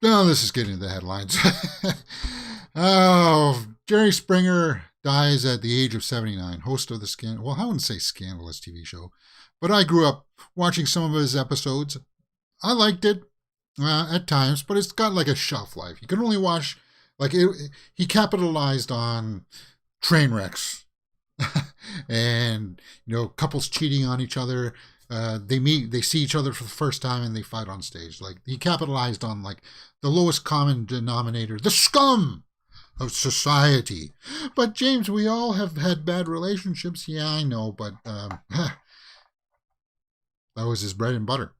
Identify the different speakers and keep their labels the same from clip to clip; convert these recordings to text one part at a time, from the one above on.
Speaker 1: Now this is getting into the headlines. Oh, Jerry Springer dies at the age of 79, host of the well, I wouldn't say scandalous TV show, but I grew up watching some of his episodes. I liked it at times, but it's got like a shelf life. You can only watch, like, he capitalized on train wrecks and, couples cheating on each other. They meet, they see each other for the first time, and they fight on stage. Like, he capitalized on, like, the lowest common denominator, the scum of society. But James, we all have had bad relationships. Yeah, I know, but that was his bread and butter.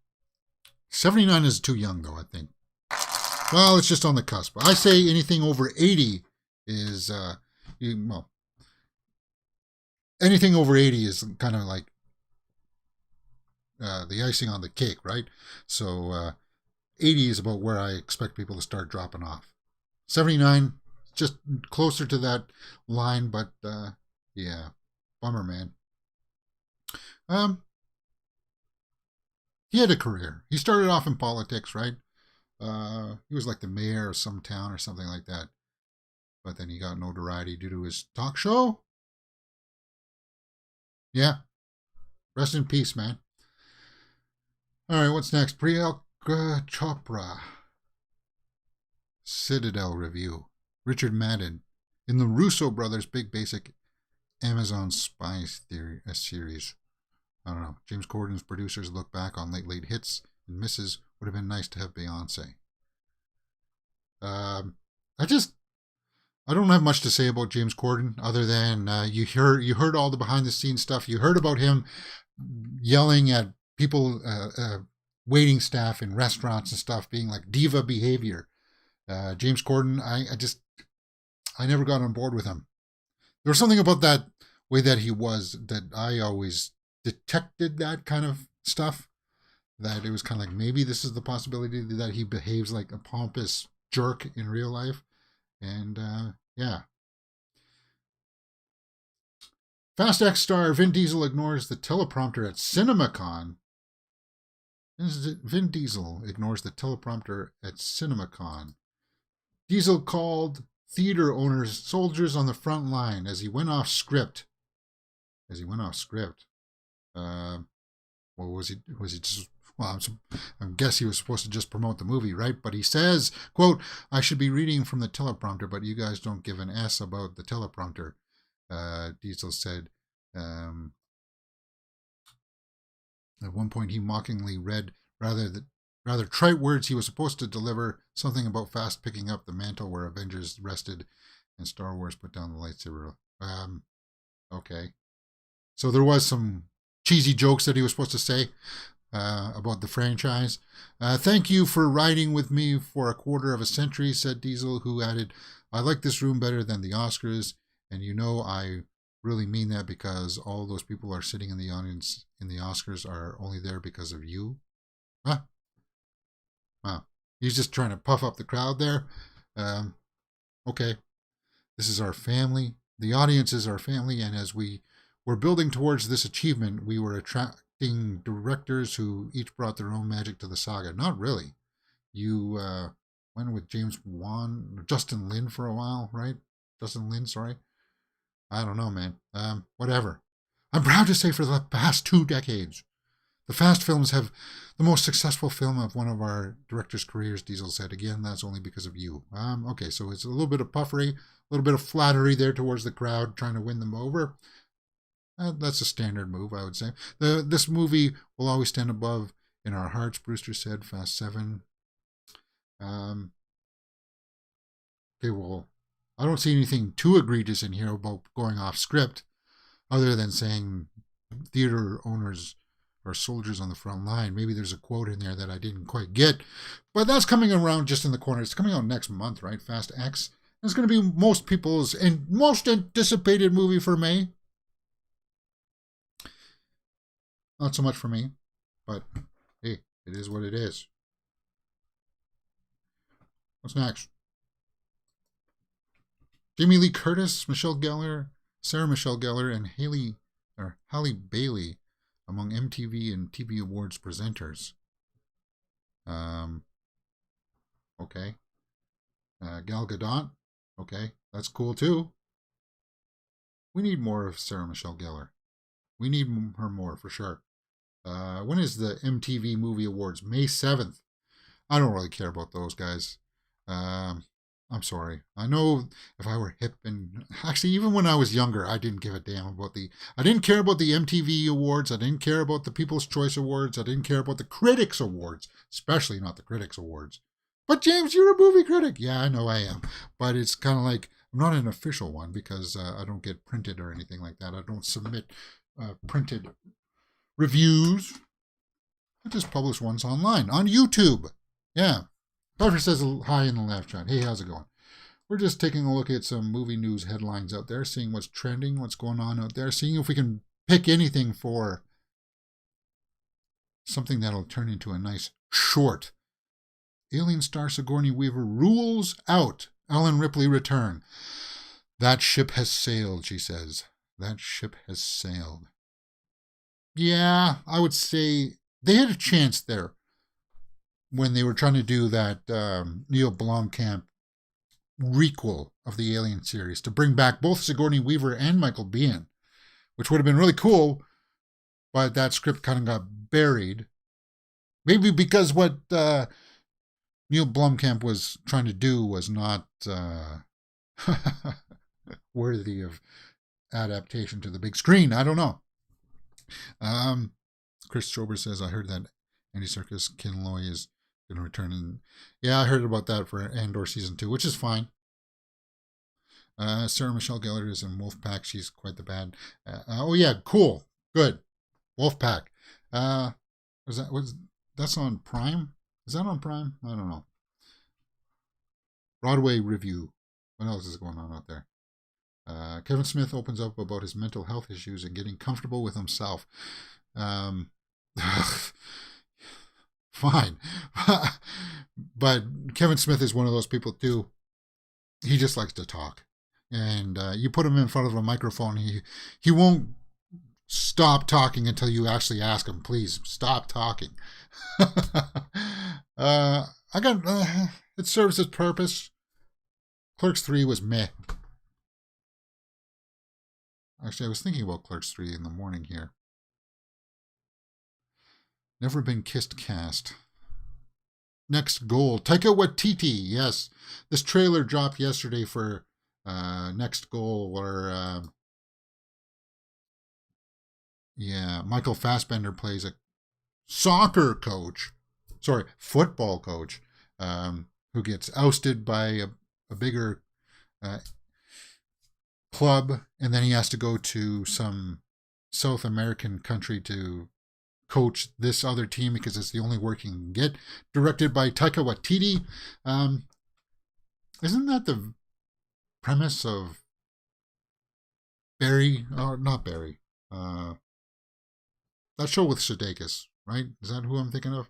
Speaker 1: 79 is too young, though, I think. Well, it's just on the cusp. I say anything over 80 is, well, anything over 80 is kind of like the icing on the cake, right? So 80 is about where I expect people to start dropping off. 79, just closer to that line, but yeah, bummer, man. He had a career. He started off in politics, right? He was like the mayor of some town or something like that. But then he got notoriety due to his talk show. Yeah. Rest in peace, man. All right, what's next? Priyanka Chopra. Citadel Review. Richard Madden. In the Russo brothers' Big Basic Amazon Spy Theory series. I don't know. James Corden's producers look back on late hits and misses. Would have been nice to have Beyonce. I don't have much to say about James Corden other than you heard all the behind the scenes stuff. You heard about him yelling at people, waiting staff in restaurants and stuff, being like diva behavior. James Corden, I never got on board with him. There was something about that way that he was that I always detected that kind of stuff. That it was kind of like maybe this is the possibility that he behaves like a pompous jerk in real life. And yeah. Fast X star Vin Diesel ignores the teleprompter at CinemaCon. Vin Diesel ignores the teleprompter at CinemaCon. Diesel called theater owners soldiers on the front line as he went off script. What was he? Was he just? Well, I guess he was supposed to just promote the movie, right? But he says, "quote I should be reading from the teleprompter, but you guys don't give an S about the teleprompter." Diesel said. At one point, he mockingly read rather trite words he was supposed to deliver, something about fast picking up the mantle where Avengers rested and Star Wars put down the lightsaber. Okay. So there was some cheesy jokes that he was supposed to say about the franchise. Thank you for riding with me for a quarter of a century, said Diesel, who added, I like this room better than the Oscars, and I really mean that because all those people are sitting in the audience in the Oscars are only there because of you. Huh? Wow. He's just trying to puff up the crowd there. Okay. This is our family. The audience is our family, and as we were building towards this achievement, we were attracting directors who each brought their own magic to the saga. Not really. You went with James Wan, Justin Lin for a while, right? Justin Lin, sorry. I don't know, man. Whatever. I'm proud to say for the past 2 decades, the Fast films have the most successful film of one of our director's careers, Diesel said. Again, that's only because of you. Okay, so it's a little bit of puffery, a little bit of flattery there towards the crowd, trying to win them over. That's a standard move, I would say. This movie will always stand above in our hearts, Brewster said. Fast 7. Okay, well, I don't see anything too egregious in here about going off script, other than saying theater owners are soldiers on the front line. Maybe there's a quote in there that I didn't quite get, but that's coming around just in the corner. It's coming out next month, right? Fast X. It's going to be most people's and most anticipated movie for May. Not so much for me, but hey, it is what it is. What's next? Jamie Lee Curtis, Michelle Gellar, Sarah Michelle Gellar, and Halle Bailey among MTV and TV Awards presenters. Okay. Gal Gadot. Okay, that's cool too. We need more of Sarah Michelle Gellar. We need her more for sure. When is the MTV Movie Awards? May 7th. I don't really care about those guys. Um, I'm sorry. I know if I were hip and actually, even when I was younger, I didn't give a damn about the. I didn't care about the MTV Awards. I didn't care about the People's Choice Awards. I didn't care about the Critics Awards, especially not the Critics Awards. But James, you're a movie critic. Yeah, I know I am. But it's kind of like I'm not an official one because I don't get printed or anything like that. I don't submit printed reviews. I just publish ones online on YouTube. Yeah. Pfeiffer says hi in the live chat. Hey, how's it going? We're just taking a look at some movie news headlines out there, seeing what's trending, what's going on out there, seeing if we can pick anything for something that'll turn into a nice short. Alien star Sigourney Weaver rules out Ellen Ripley return. That ship has sailed, she says. That ship has sailed. Yeah, I would say they had a chance there when they were trying to do that Neil Blomkamp requel of the Alien series to bring back both Sigourney Weaver and Michael Biehn, which would have been really cool, but that script kind of got buried. Maybe because what Neil Blomkamp was trying to do was not worthy of adaptation to the big screen. I don't know. Chris Strober says, I heard that Andy Serkis Kinloy is going to return. And yeah, I heard about that for Andor Season 2, which is fine. Sarah Michelle Gellar is in Wolfpack. She's quite the bad. Oh, yeah, cool. Good. Wolfpack. That's on Prime? Is that on Prime? I don't know. Broadway review. What else is going on out there? Kevin Smith opens up about his mental health issues and getting comfortable with himself. Fine. But Kevin Smith is one of those people too. He just likes to talk. And you put him in front of a microphone, he won't stop talking until you actually ask him, please stop talking. It serves its purpose. Clerks 3 was meh. Actually, I was thinking about Clerks 3 in the morning here. Never Been Kissed cast. Next Goal. Taika Waititi. Yes. This trailer dropped yesterday for Next Goal where Michael Fassbender plays a football coach who gets ousted by a bigger club, and then he has to go to some South American country to coach this other team because it's the only work he can get. Directed by Taika Waititi. Isn't that the premise of Barry? Oh, not Barry. That show with Sudeikis, right? Is that who I'm thinking of?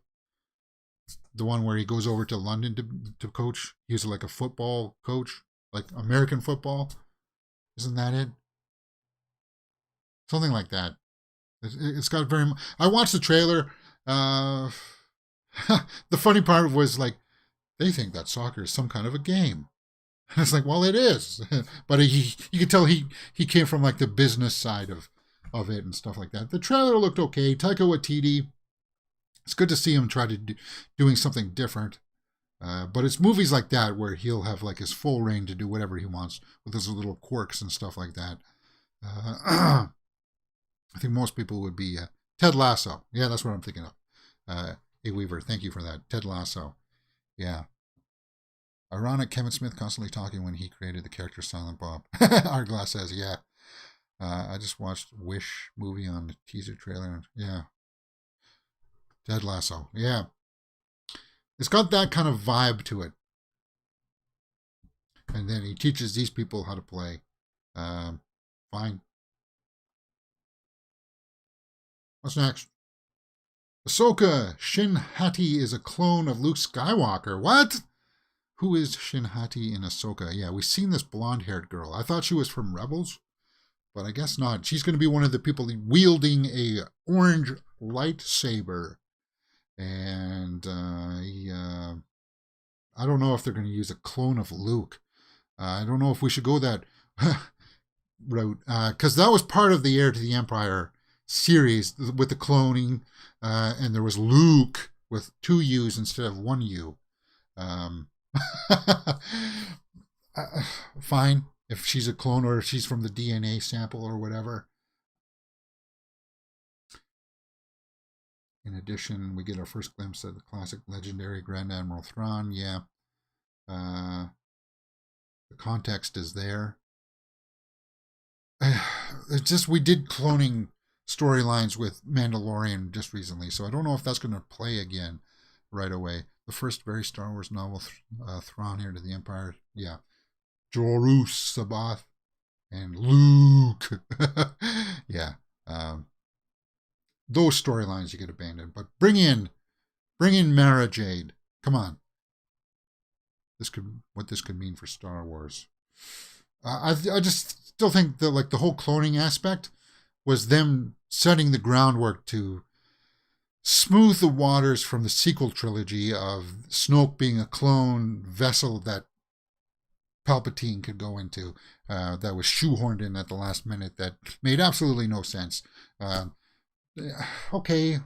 Speaker 1: The one where he goes over to London to coach. He's like a football coach, like American football. Isn't that it? Something like that. It's got very much. I watched the trailer. The funny part was like, they think that soccer is some kind of a game. And it's like, well, it is. But you could tell he came from like the business side of it and stuff like that. The trailer looked okay. Taika Waititi. It's good to see him try to doing something different. But it's movies like that where he'll have like his full reign to do whatever he wants with his little quirks and stuff like that. I think most people would be Ted Lasso. Yeah, that's what I'm thinking of. A Weaver, thank you for that. Ted Lasso. Yeah. Ironic, Kevin Smith constantly talking when he created the character Silent Bob. Arglass says, yeah. I just watched Wish movie on the teaser trailer. Yeah. Ted Lasso. Yeah. It's got that kind of vibe to it. And then he teaches these people how to play. Fine. What's next? Ahsoka. Shin Hati is a clone of Luke Skywalker. What? Who is Shin Hati in Ahsoka? Yeah, we've seen this blonde-haired girl. I thought she was from Rebels, but I guess not. She's going to be one of the people wielding a orange lightsaber. And I don't know if they're going to use a clone of Luke. I don't know if we should go that route, because that was part of the Heir to the Empire series with the cloning, and there was Luke with 2 U's instead of 1 U. Fine if she's a clone or if she's from the DNA sample or whatever. In addition, we get our first glimpse of the classic legendary Grand Admiral Thrawn. Yeah. The context is there. It's just we did cloning storylines with Mandalorian just recently, so I don't know if that's going to play again right away. The first very Star Wars novel, Thrawn Heir to the Empire. Yeah. Jorus Sabath and Luke. Yeah. Those storylines you get abandoned, but bring in Mara Jade. Come on. What this could mean for Star Wars. I just still think that like the whole cloning aspect was them setting the groundwork to smooth the waters from the sequel trilogy of Snoke being a clone vessel that Palpatine could go into, that was shoehorned in at the last minute, that made absolutely no sense. Okay,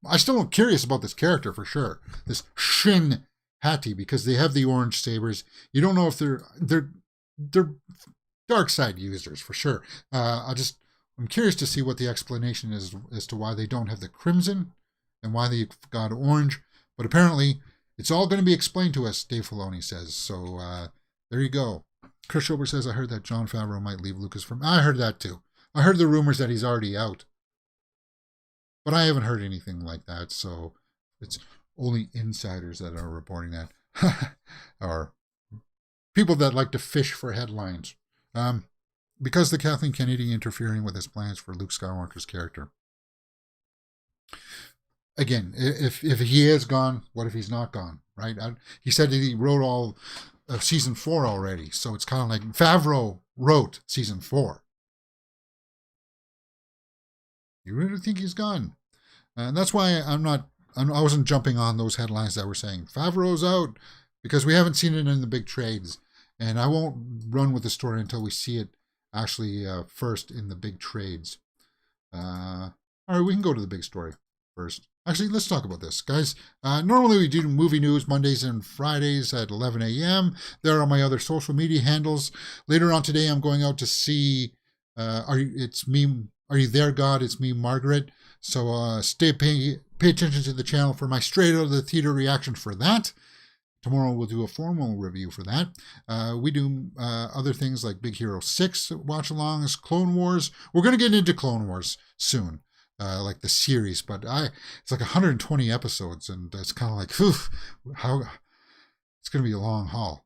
Speaker 1: I'm still curious about this character for sure. This Shin Hati, because they have the orange sabers. You don't know if they're dark side users for sure. I'm curious to see what the explanation is as to why they don't have the crimson and why they got orange. But apparently, it's all going to be explained to us, Dave Filoni says. So there you go. Chris Schober says, I heard that Jon Favreau might leave Lucasfilm. I heard that too. I heard the rumors that he's already out. But I haven't heard anything like that, so it's only insiders that are reporting that. Or people that like to fish for headlines. Because the Kathleen Kennedy interfering with his plans for Luke Skywalker's character. Again, if he is gone, what if he's not gone, right? He said that he wrote all of season 4 already, so it's kind of like Favreau wrote season 4. You really think he's gone? And that's why I wasn't jumping on those headlines that were saying Favreau's out, because we haven't seen it in the big trades. And I won't run with the story until we see it actually first in the big trades. All right, we can go to the big story first. Actually, let's talk about this, guys. Normally we do movie news Mondays and Fridays at 11 a.m. There are my other social media handles. Later on today, I'm going out to see Are You There, God? It's me, Margaret. So pay attention to the channel for my straight out of the theater reaction for that. Tomorrow we'll do a formal review for that. We do other things like Big Hero 6 watch-alongs, Clone Wars. We're going to get into Clone Wars soon, like the series, but it's like 120 episodes, and it's kind of like, it's going to be a long haul.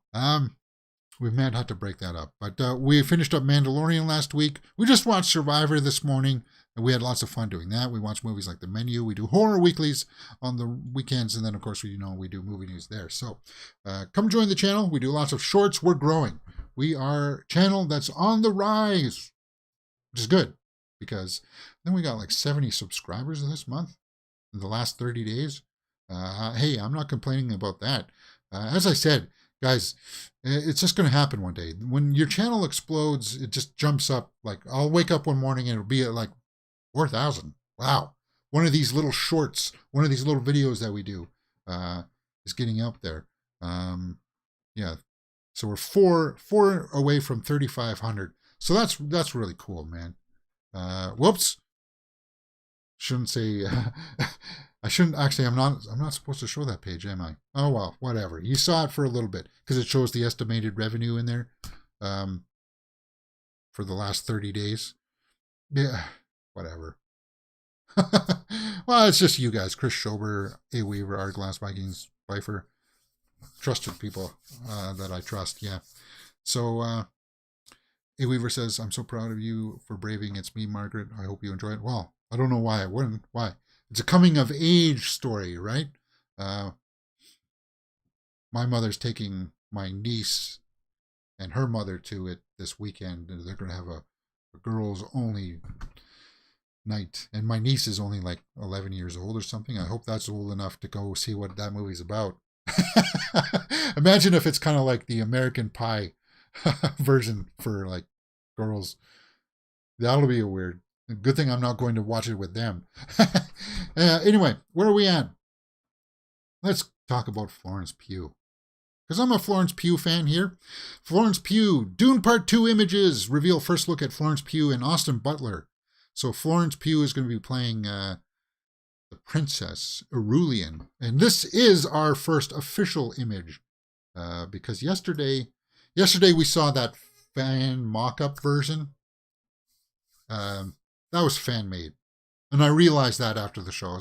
Speaker 1: We might have to break that up. But we finished up Mandalorian last week. We just watched Survivor this morning, and we had lots of fun doing that. We watched movies like The Menu. We do horror weeklies on the weekends, and then, of course, we do movie news there. So come join the channel. We do lots of shorts. We're growing. We are a channel that's on the rise, which is good, because then we got like 70 subscribers this month in the last 30 days. Hey, I'm not complaining about that. As I said, guys, it's just going to happen one day. When your channel explodes, it just jumps up. Like, I'll wake up one morning and it'll be at like 4,000. Wow. One of these little shorts, one of these little videos that we do is getting up there. Yeah. So we're four away from 3,500. So that's really cool, man. Whoops. Shouldn't say... I shouldn't actually. I'm not supposed to show that page, am I? Oh well, whatever. You saw it for a little bit because it shows the estimated revenue in there for the last 30 days. Yeah, whatever. Well, it's just you guys: Chris Schober, A. Weaver, Our Glass Vikings, Pfeiffer, trusted people that I trust. Yeah. So A. Weaver says, "I'm so proud of you for braving. It's me, Margaret. I hope you enjoy it." Well, I don't know why I wouldn't. Why? It's a coming-of-age story, right? My mother's taking my niece and her mother to it this weekend, and they're going to have a girls-only night. And my niece is only like 11 years old or something. I hope that's old enough to go see what that movie's about. Imagine if it's kind of like the American Pie version for like girls. That'll be a weird. Good thing I'm not going to watch it with them. Anyway, where are we at? Let's talk about Florence Pugh. Because I'm a Florence Pugh fan here. Florence Pugh, Dune Part 2 images reveal first look at Florence Pugh and Austin Butler. So Florence Pugh is going to be playing the Princess Aurelian. And this is our first official image. Because yesterday we saw that fan mock-up version. That was fan-made. And I realized that after the show.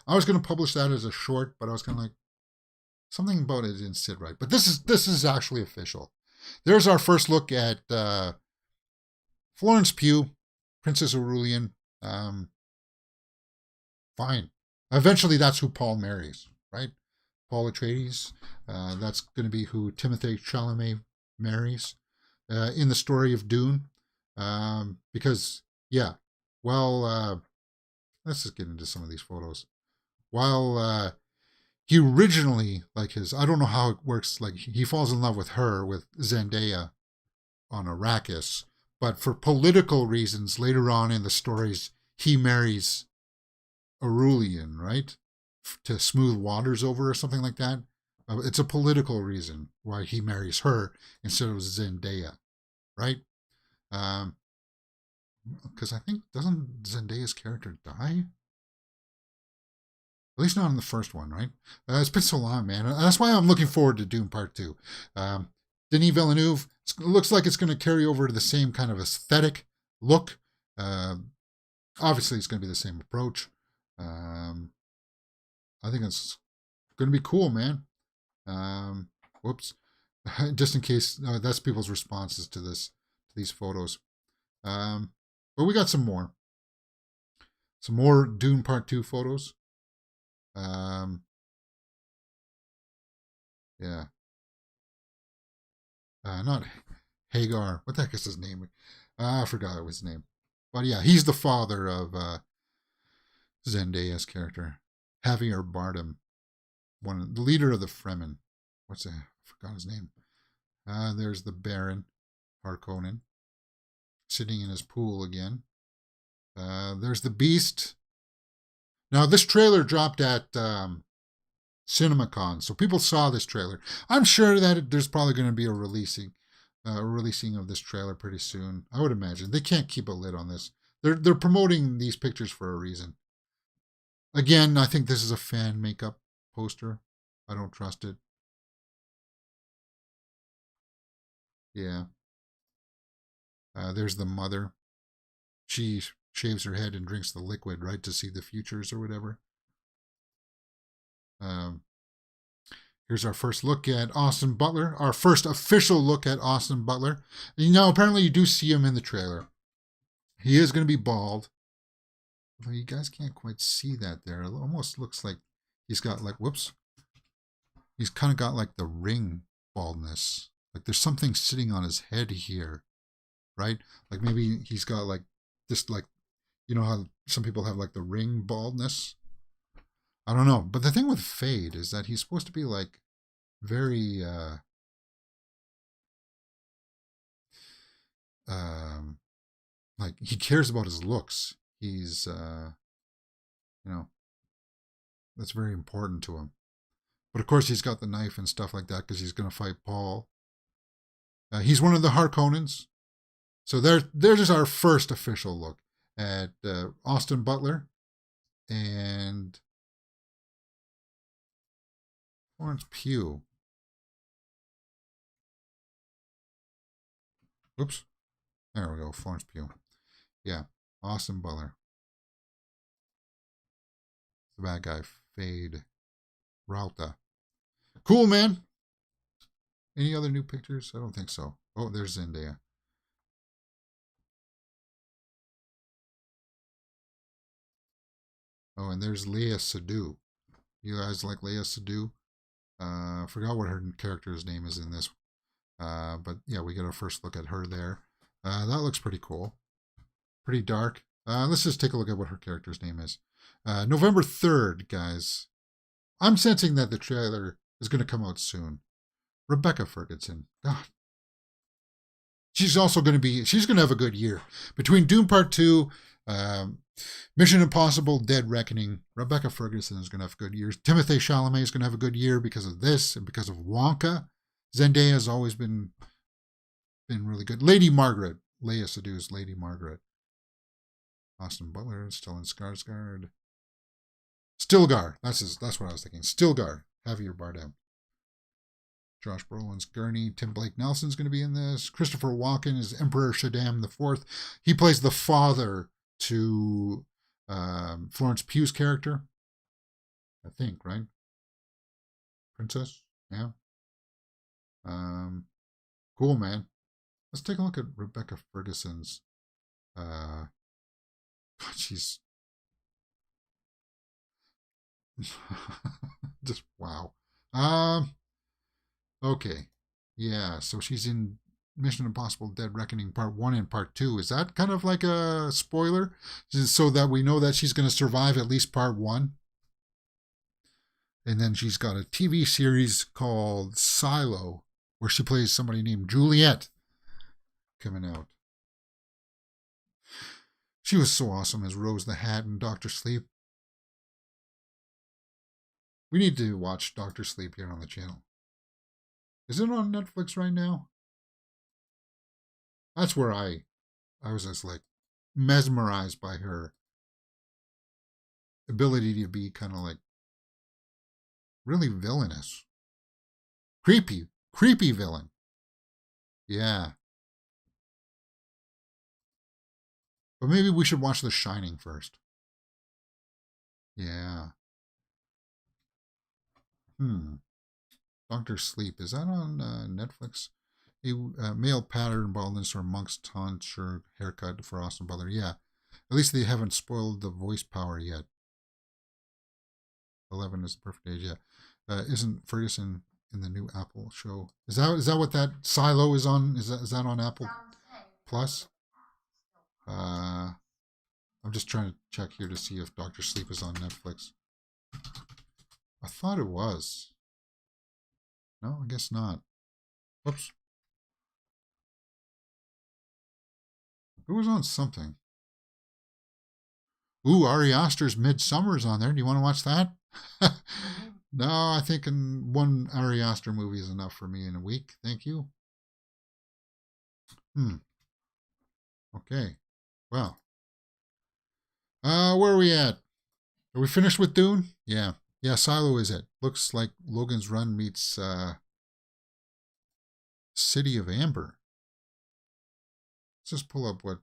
Speaker 1: I was going to publish that as a short, but I was kind of like, something about it didn't sit right. But this is actually official. There's our first look at Florence Pugh, Princess Aurelian. Fine. Eventually, that's who Paul marries, right? Paul Atreides. That's going to be who Timothée Chalamet marries in the story of Dune. Because, yeah, well, let's just get into some of these photos. While he originally, I don't know how it works, he falls in love with her, with Zendaya on Arrakis, but for political reasons, later on in the stories, he marries Aurelian, right? To smooth waters over or something like that. It's a political reason why he marries her instead of Zendaya, right? Because I think, doesn't Zendaya's character die? At least not in the first one, right? It's been so long, man. That's why I'm looking forward to Dune Part 2. Denis Villeneuve, it looks like it's going to carry over to the same kind of aesthetic look. Obviously, it's going to be the same approach. I think it's going to be cool, man. Whoops. Just in case, that's people's responses to these photos. But we got some more. Some more Dune Part 2 photos. Yeah. Not Hagar. What the heck is his name? I forgot his name. But yeah, he's the father of Zendaya's character. Javier Bardem. The leader of the Fremen. I forgot his name. There's the Baron Harkonnen. Sitting in his pool again. There's the Beast. Now, this trailer dropped at CinemaCon, so people saw this trailer. I'm sure that there's probably going to be a releasing of this trailer pretty soon. I would imagine. They can't keep a lid on this. They're promoting these pictures for a reason. Again, I think this is a fan makeup poster. I don't trust it. Yeah. There's the mother. She shaves her head and drinks the liquid, right, to see the futures or whatever. Here's our first look at Austin Butler. Our first official look at Austin Butler. Apparently you do see him in the trailer. He is going to be bald. Although you guys can't quite see that there. It almost looks like he's got whoops. He's kind of got the ring baldness. There's something sitting on his head here, right? Maybe he's got just how some people have the ring baldness. I don't know. But the thing with Fade is that he's supposed to be very he cares about his looks. He's that's very important to him. But of course he's got the knife and stuff like that because he's going to fight Paul. He's one of the Harkonnens. So there's our first official look at Austin Butler and Florence Pugh. Oops. There we go. Florence Pugh. Yeah. Austin Butler. The bad guy. Fade. Rauta. Cool, man. Any other new pictures? I don't think so. Oh, there's Zendaya. Oh, and there's Léa Seydoux. You guys like Léa Seydoux? I forgot what her character's name is in this. But yeah, we get our first look at her there. That looks pretty cool. Pretty dark. Let's just take a look at what her character's name is. November 3rd, guys. I'm sensing that the trailer is going to come out soon. Rebecca Ferguson. God. She's also going to be, she's going to have a good year. Between Dune Part 2, Mission Impossible, Dead Reckoning, Rebecca Ferguson is going to have good years. Timothée Chalamet is going to have a good year because of this and because of Wonka. Zendaya has always been really good. Lady Margaret. Leia Sedu's Lady Margaret. Austin Butler, Stellan Skarsgård. Stilgar. That's what I was thinking. Stilgar. Javier Bardem. Josh Brolin's Gurney. Tim Blake Nelson's going to be in this. Christopher Walken is Emperor Shaddam IV. He plays the father to Florence Pugh's character. I think, right? Princess? Yeah. Cool, man. Let's take a look at Rebecca Ferguson's. God, she's just wow. Okay. Yeah, so she's in Mission Impossible Dead Reckoning Part 1 and Part 2. Is that kind of like a spoiler? So that we know that she's going to survive at least Part 1? And then she's got a TV series called Silo, where she plays somebody named Juliet coming out. She was so awesome as Rose the Hat in Doctor Sleep. We need to watch Doctor Sleep here on the channel. Is it on Netflix right now? That's where I was just like mesmerized by her ability to be kind of like really villainous. Creepy villain. Yeah. But maybe we should watch The Shining first. Yeah. Doctor Sleep. Is that on Netflix? A male pattern baldness or monk's tonsure haircut for Austin Butler. Yeah. At least they haven't spoiled the voice power yet. 11 is the perfect age. Yeah. Isn't Ferguson in the new Apple show? Is that what that Silo is on? Is that on Apple Plus? I'm just trying to check here to see if Doctor Sleep is on Netflix. I thought it was. No, I guess not. Oops. It was on something. Ooh, Ari Aster's Midsummer's on there. Do you want to watch that? No, I think one Ari Aster movie is enough for me in a week. Thank you. Okay. Well. Where are we at? Are we finished with Dune? Yeah. Yeah, Silo is it. Looks like Logan's Run meets City of Amber. Let's just pull up what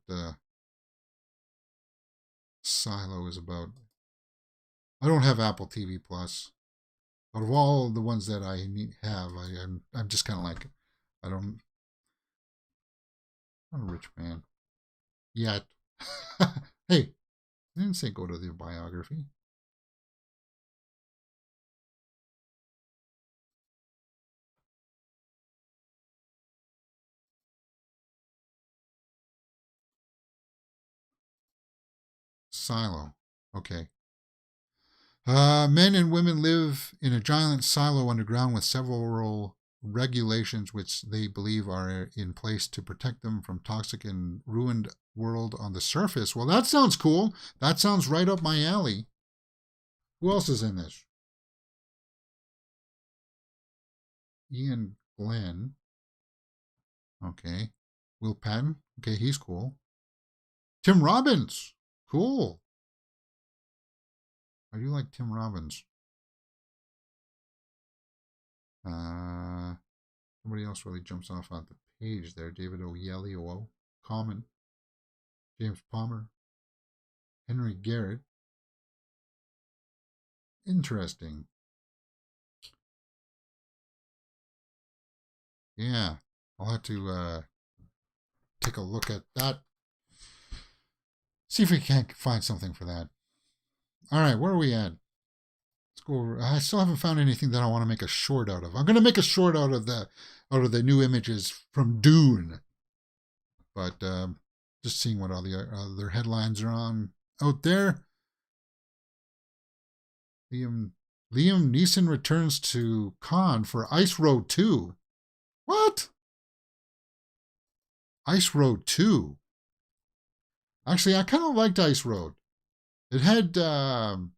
Speaker 1: Silo is about. I don't have Apple TV Plus. Out of all the ones that I have, I'm just kind of like, I'm not a rich man yet. Hey, I didn't say go to the biography. Silo. Okay. Men and women live in a giant silo underground with several regulations which they believe are in place to protect them from toxic and ruined world on the surface. Well, that sounds cool. That sounds right up my alley. Who else is in this? Ian Glenn. Okay. Will Patton. Okay, he's cool. Tim Robbins. Cool. I do like Tim Robbins. Somebody else really jumps off on the page there. David Oyelowo. Common. James Palmer. Henry Garrett. Interesting. Yeah. I'll have to take a look at that. See if we can't find something for that. All right, where are we at? Let's go over. I still haven't found anything that I want to make a short out of. I'm going to make a short out of the new images from Dune. But just seeing what all the other headlines are on out there. Liam Liam Neeson returns to Cannes for Ice Road 2. What? Ice Road 2? Actually, I kind of liked Ice Road. It had the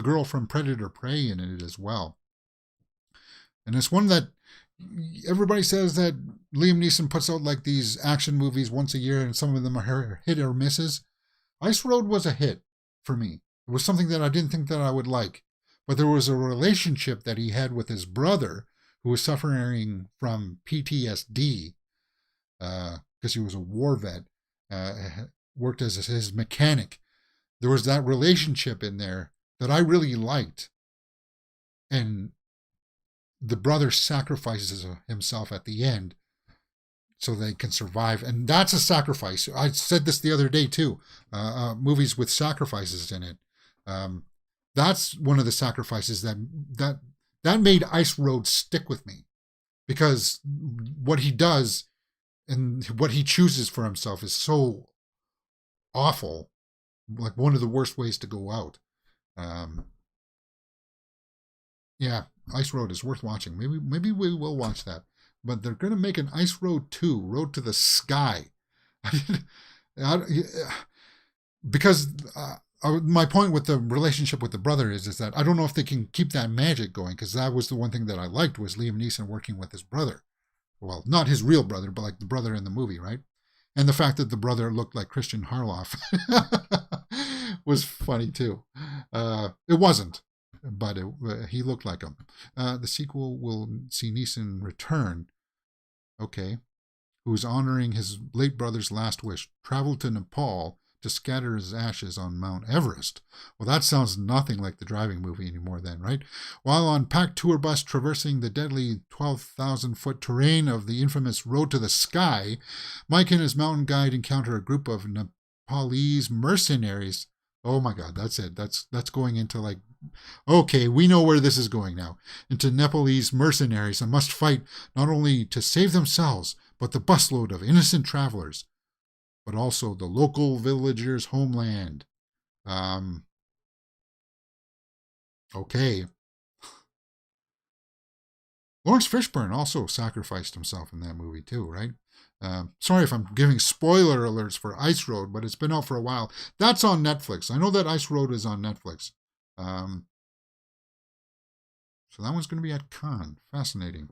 Speaker 1: girl from Predator Prey in it as well. And it's one that everybody says that Liam Neeson puts out like these action movies once a year, and some of them are hit or misses. Ice Road was a hit for me. It was something that I didn't think that I would like. But there was a relationship that he had with his brother who was suffering from PTSD because he was a war vet, worked as his mechanic. There was that relationship in there that I really liked. And the brother sacrifices himself at the end so they can survive. And that's a sacrifice. I said this the other day too. Movies with sacrifices in it. That's one of the sacrifices that made Ice Road stick with me, because what he does and what he chooses for himself is so awful, like one of the worst ways to go out. Yeah, Ice Road is worth watching. Maybe we will watch that. But they're going to make an Ice Road 2, Road to the Sky. Because my point with the relationship with the brother is that I don't know if they can keep that magic going, because that was the one thing that I liked was Liam Neeson working with his brother. Well, not his real brother, but like the brother in the movie, right? And the fact that the brother looked like Christian Harloff was funny too. It wasn't, but he looked like him. The sequel will see Neeson return. Okay. Who's honoring his late brother's last wish, traveled to Nepal to scatter his ashes on Mount Everest. Well, that sounds nothing like the driving movie anymore then, right? While on packed tour bus traversing the deadly 12,000-foot terrain of the infamous Road to the Sky, Mike and his mountain guide encounter a group of Nepalese mercenaries. Oh my God, that's it. That's going into like, okay, we know where this is going now. Into Nepalese mercenaries and must fight not only to save themselves, but the busload of innocent travelers, but also the local villagers' homeland. Okay. Lawrence Fishburne also sacrificed himself in that movie too, right? Sorry if I'm giving spoiler alerts for Ice Road, but it's been out for a while. That's on Netflix. I know that Ice Road is on Netflix. So that one's going to be at Cannes. Fascinating.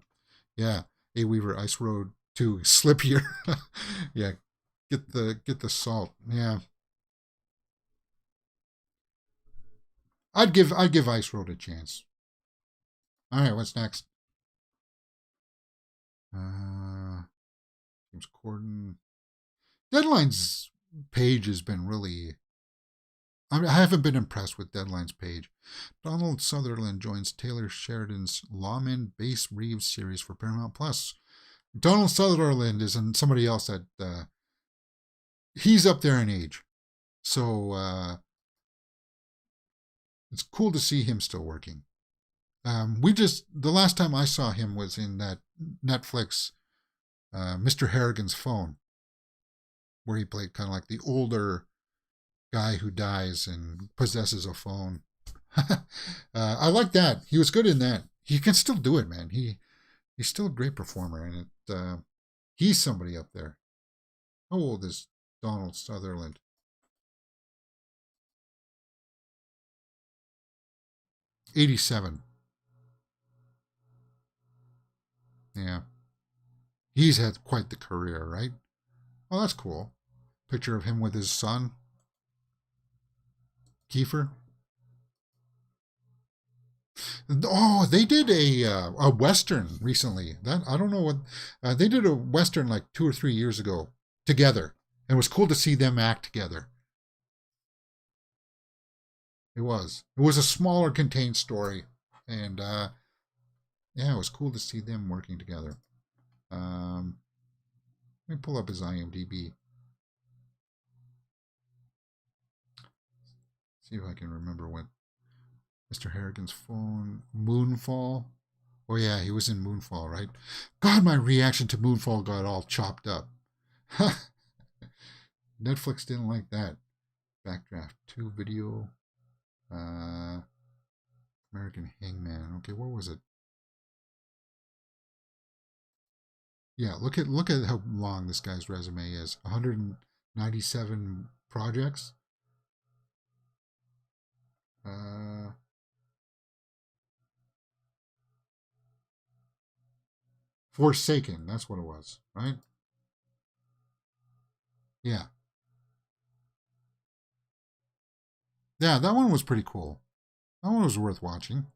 Speaker 1: Yeah. A. Weaver, Ice Road 2, slip here. Yeah. Get the salt. Yeah. I'd give Ice Road a chance. All right, what's next? James Corden. Deadline's page has been really. I haven't been impressed with Deadline's page. Donald Sutherland joins Taylor Sheridan's Lawman Base Reeves series for Paramount Plus. Donald Sutherland is somebody else that he's up there in age, so it's cool to see him still working. The last time I saw him was in that Netflix Mr. Harrigan's Phone, where he played kind of like the older guy who dies and possesses a phone. I like that. He was good in that. He can still do it, man. He's still a great performer, and he's somebody up there. How old is Donald Sutherland? 87. Yeah. He's had quite the career, right? Well, that's cool. Picture of him with his son, Kiefer. Oh, they did a western recently. That I don't know what they did a western like 2 or 3 years ago together, and it was cool to see them act together. It was. It was a smaller contained story, and yeah, it was cool to see them working together. Let me pull up his IMDb. See if I can remember what Mr. Harrigan's Phone, Moonfall. Oh yeah, he was in Moonfall, right? God, my reaction to Moonfall got all chopped up. Netflix didn't like that. Backdraft 2 video. American Hangman. Okay, what was it? Yeah, look at how long this guy's resume is. 197 projects. Uh, Forsaken. That's what it was, right? Yeah, yeah. That one was pretty cool. That one was worth watching.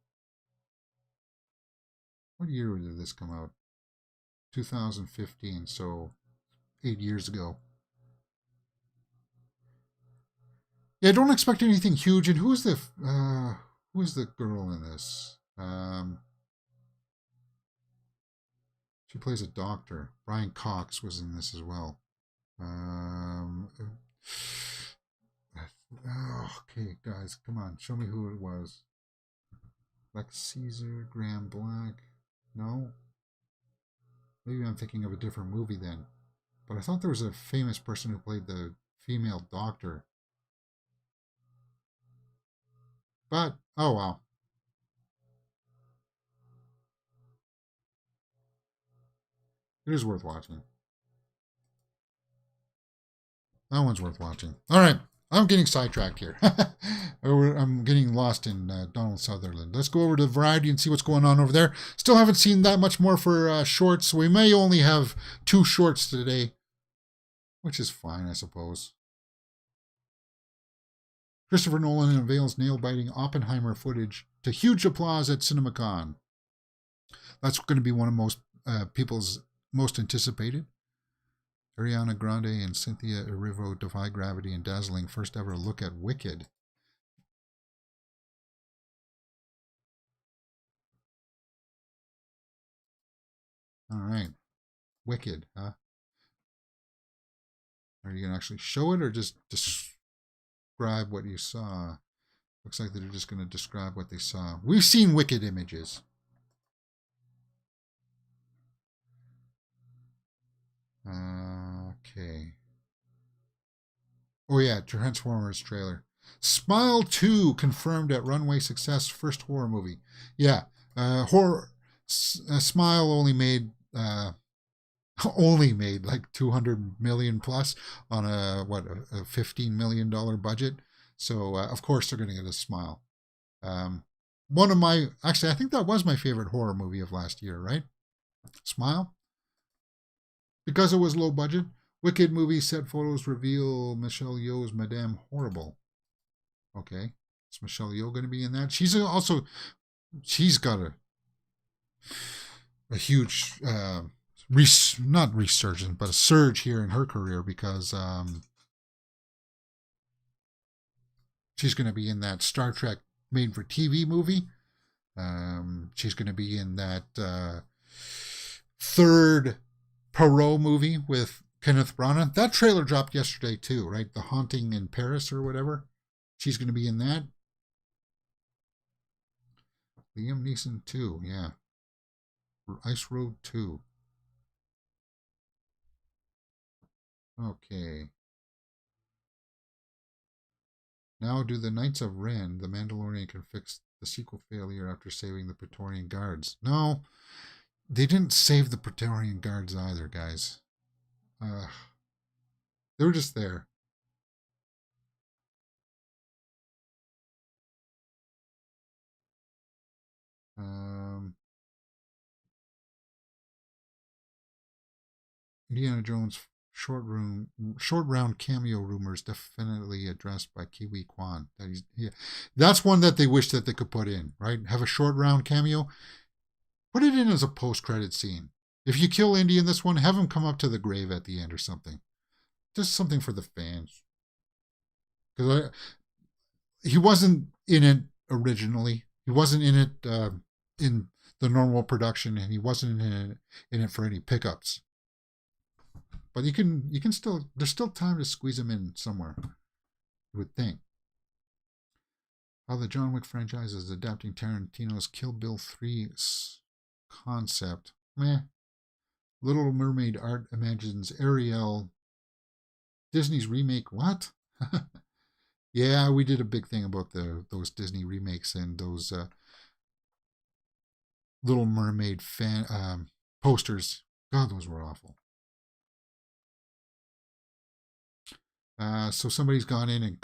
Speaker 1: What year did this come out? 2015. So 8 years ago. Yeah, don't expect anything huge. And who is the girl in this? She plays a doctor. Brian Cox was in this as well. Um, okay, guys, come on, show me who it was. Lex Caesar, Graham Black. No, maybe I'm thinking of a different movie then. But I thought there was a famous person who played the female doctor. But oh well, it is worth watching. That one's worth watching. All right, I'm getting sidetracked here. I'm getting lost in Donald Sutherland. Let's go over to Variety and see what's going on over there. Still haven't seen that much more for shorts, so we may only have 2 shorts today, which is fine, I suppose. Christopher Nolan unveils nail-biting Oppenheimer footage to huge applause at CinemaCon. That's going to be one of most people's most anticipated. Ariana Grande and Cynthia Erivo defy gravity in dazzling first ever look at Wicked. All right. Wicked, huh? Are you going to actually show it or just describe what you saw? Looks like they're just going to describe what they saw. We've seen Wicked images. Okay. Oh, yeah, Transformers trailer. Smile 2 confirmed at runway success first horror movie. Yeah, horror. Smile only made like 200 million plus on a $15 million budget. So of course they're going to get a Smile. One of my actually I think that was my favorite horror movie of last year, right? Smile, because it was low budget. Wicked movie set photos reveal Michelle Yeoh's Madame Horrible. Okay, is Michelle Yeoh going to be in that? She's got a huge not resurgence, but a surge here in her career because she's going to be in that Star Trek made for TV movie. She's going to be in that third Poirot movie with Kenneth Branagh. That trailer dropped yesterday too, right? The Haunting in Paris or whatever. She's going to be in that. Liam Neeson too, yeah. Ice Road 2. Okay. Now do the Knights of Ren, the Mandalorian can fix the sequel failure after saving the Praetorian Guards. No, they didn't save the Praetorian Guards either, guys. They were just there. Um, Indiana Jones short round cameo rumors definitely addressed by Kiwi Kwan. That's one that they wish that they could put in, right? Have a short round cameo. Put it in as a post credit scene. If you kill Indy in this one, have him come up to the grave at the end or something. Just something for the fans. Because he wasn't in it originally. He wasn't in it in the normal production, and he wasn't in it for any pickups. But you can still, there's still time to squeeze him in somewhere, you would think. How the John Wick franchise is adapting Tarantino's Kill Bill 3 concept. Meh. Little Mermaid art imagines Ariel. Disney's remake. What? Yeah, we did a big thing about those Disney remakes and those Little Mermaid fan posters. God, those were awful. So somebody's gone in and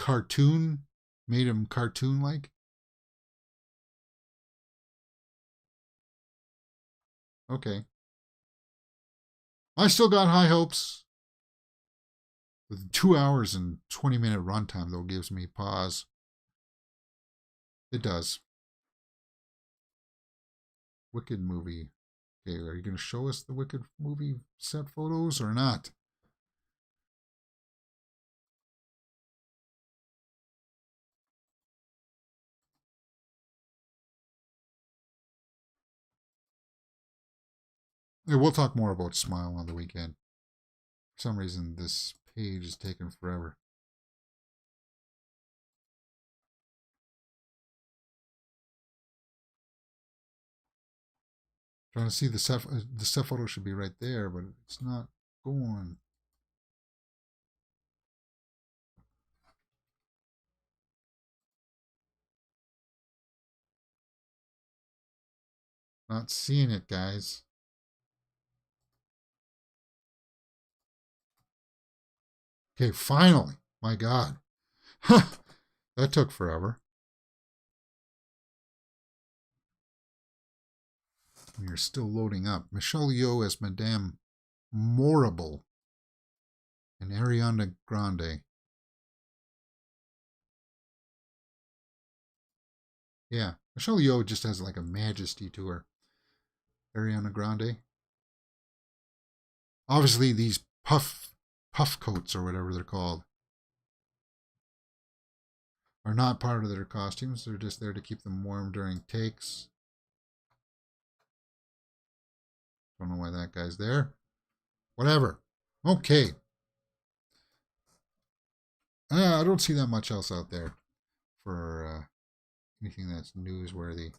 Speaker 1: made him cartoon-like. Okay. I still got high hopes. With 2 hours and 20-minute runtime, though, gives me pause. It does. Wicked movie. Okay, are you going to show us the Wicked movie set photos or not? Yeah, we'll talk more about Smile on the weekend. For some reason, this page is taking forever. Trying to see the set photo should be right there, but it's not going. Not seeing it, guys. Okay, finally. My God. That took forever. We are still loading up. Michelle Yeoh as Madame Morrible and Ariana Grande. Yeah, Michelle Yeoh just has like a majesty to her. Ariana Grande. Obviously, these puff coats or whatever they're called are not part of their costumes. They're just there to keep them warm during takes. Don't know why that guy's there. Whatever. Okay. I don't see that much else out there for anything that's newsworthy.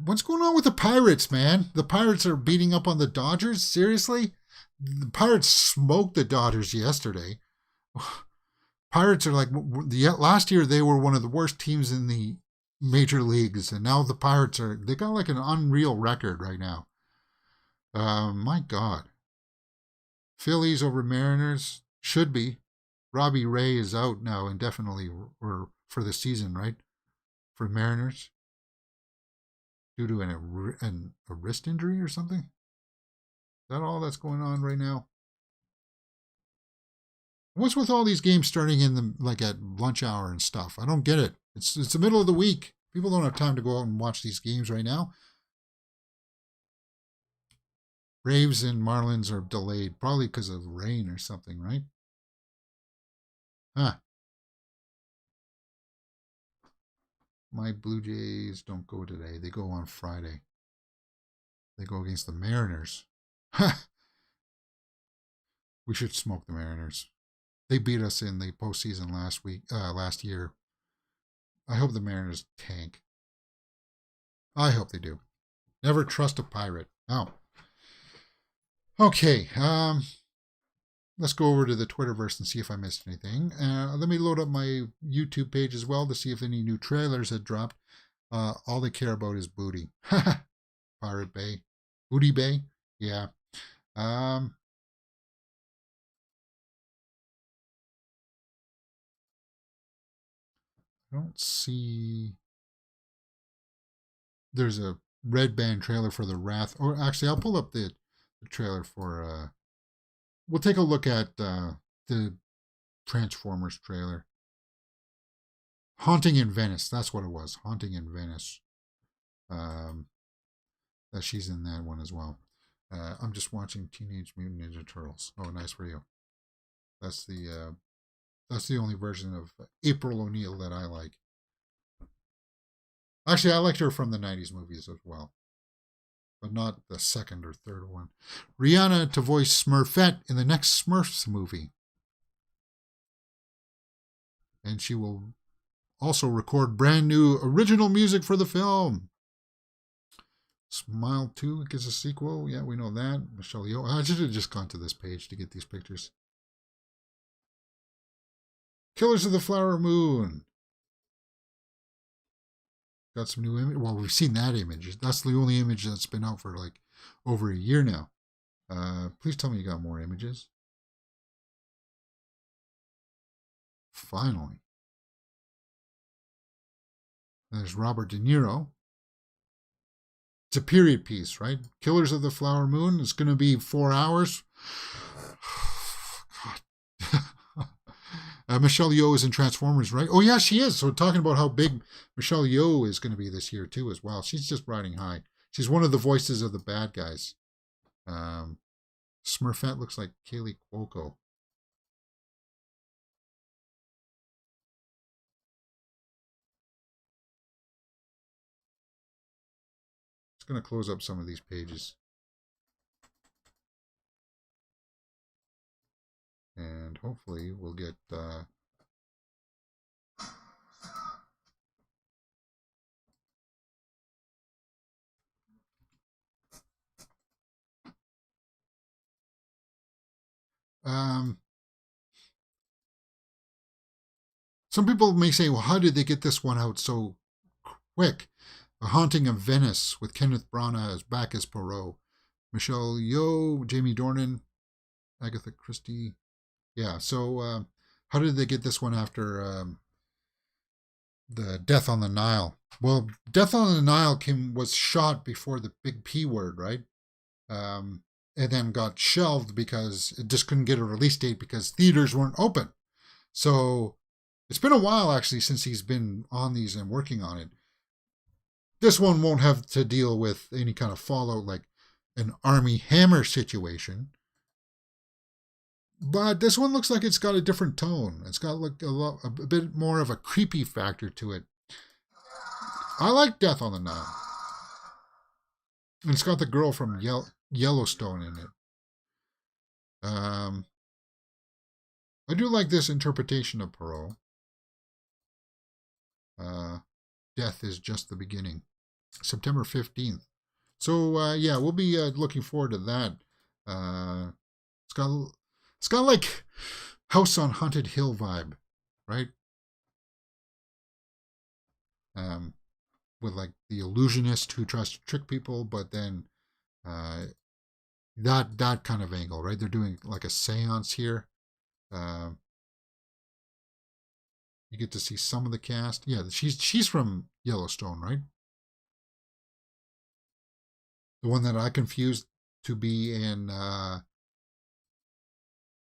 Speaker 1: What's going on with the Pirates, man? The Pirates are beating up on the Dodgers? Seriously? The Pirates smoked the Dodgers yesterday. Pirates are like, last year they were one of the worst teams in the major leagues, and now the Pirates they got like an unreal record right now. My God. Phillies over Mariners? Should be. Robbie Ray is out now indefinitely or for the season, right? For Mariners? Due to a wrist injury or something? Is that all that's going on right now? What's with all these games starting in at lunch hour and stuff? I don't get it. It's the middle of the week. People don't have time to go out and watch these games right now. Braves and Marlins are delayed, probably because of rain or something, right? Huh. My Blue Jays don't go today. They go on Friday. They go against the Mariners. We should smoke the Mariners. They beat us in the postseason last year. I hope the Mariners tank. I hope they do. Never trust a pirate. Oh. Okay. Let's go over to the Twitterverse and see if I missed anything. Let me load up my YouTube page as well to see if any new trailers had dropped. All they care about is booty. Pirate Bay. Booty Bay? Yeah. I don't see. There's a red band trailer for the Wrath. Or actually, I'll pull up the trailer for. We'll take a look at the Transformers trailer. Haunting in Venice. That's what it was. Haunting in Venice. That she's in that one as well. I'm just watching Teenage Mutant Ninja Turtles. Oh, nice for you. That's the only version of April O'Neil that I like. Actually, I liked her from the 90s movies as well, but not the second or third one. Rihanna to voice Smurfette in the next Smurfs movie. And she will also record brand new original music for the film. Smile 2 gets a sequel. Yeah, we know that. Michelle Yeoh. I should have just gone to this page to get these pictures. Killers of the Flower Moon. Got some new image. Well, we've seen that image. That's the only image that's been out for like over a year now. Please tell me you got more images. Finally. There's Robert De Niro. It's a period piece, right? Killers of the Flower Moon. It's going to be 4 hours. God. Michelle Yeoh is in Transformers, right? Oh, yeah, she is. So talking about how big Michelle Yeoh is going to be this year, too, as well. She's just riding high. She's one of the voices of the bad guys. Smurfette looks like Kaylee Cuoco. Just going to close up some of these pages. And hopefully we'll get... some people may say, well, how did they get this one out so quick? A Haunting of Venice with Kenneth Branagh as back as Poirot. Michelle Yeoh, Jamie Dornan, Agatha Christie. Yeah, so how did they get this one after the Death on the Nile? Well, Death on the Nile was shot before the big P word, right? And then got shelved because it just couldn't get a release date because theaters weren't open. So it's been a while, actually, since he's been on these and working on it. This one won't have to deal with any kind of fallout like an Army Hammer situation. But this one looks like it's got a different tone. It's got like a bit more of a creepy factor to it. I like Death on the Nile. And it's got the girl from Yellowstone in it. I do like this interpretation of Poirot. Death is just the beginning. September 15th. So, yeah, we'll be looking forward to that. It's got like House on Haunted Hill vibe, right? With like the illusionist who tries to trick people, but then that kind of angle, right? They're doing like a seance here. You get to see some of the cast. Yeah, she's from Yellowstone, right? The one that I confused to be in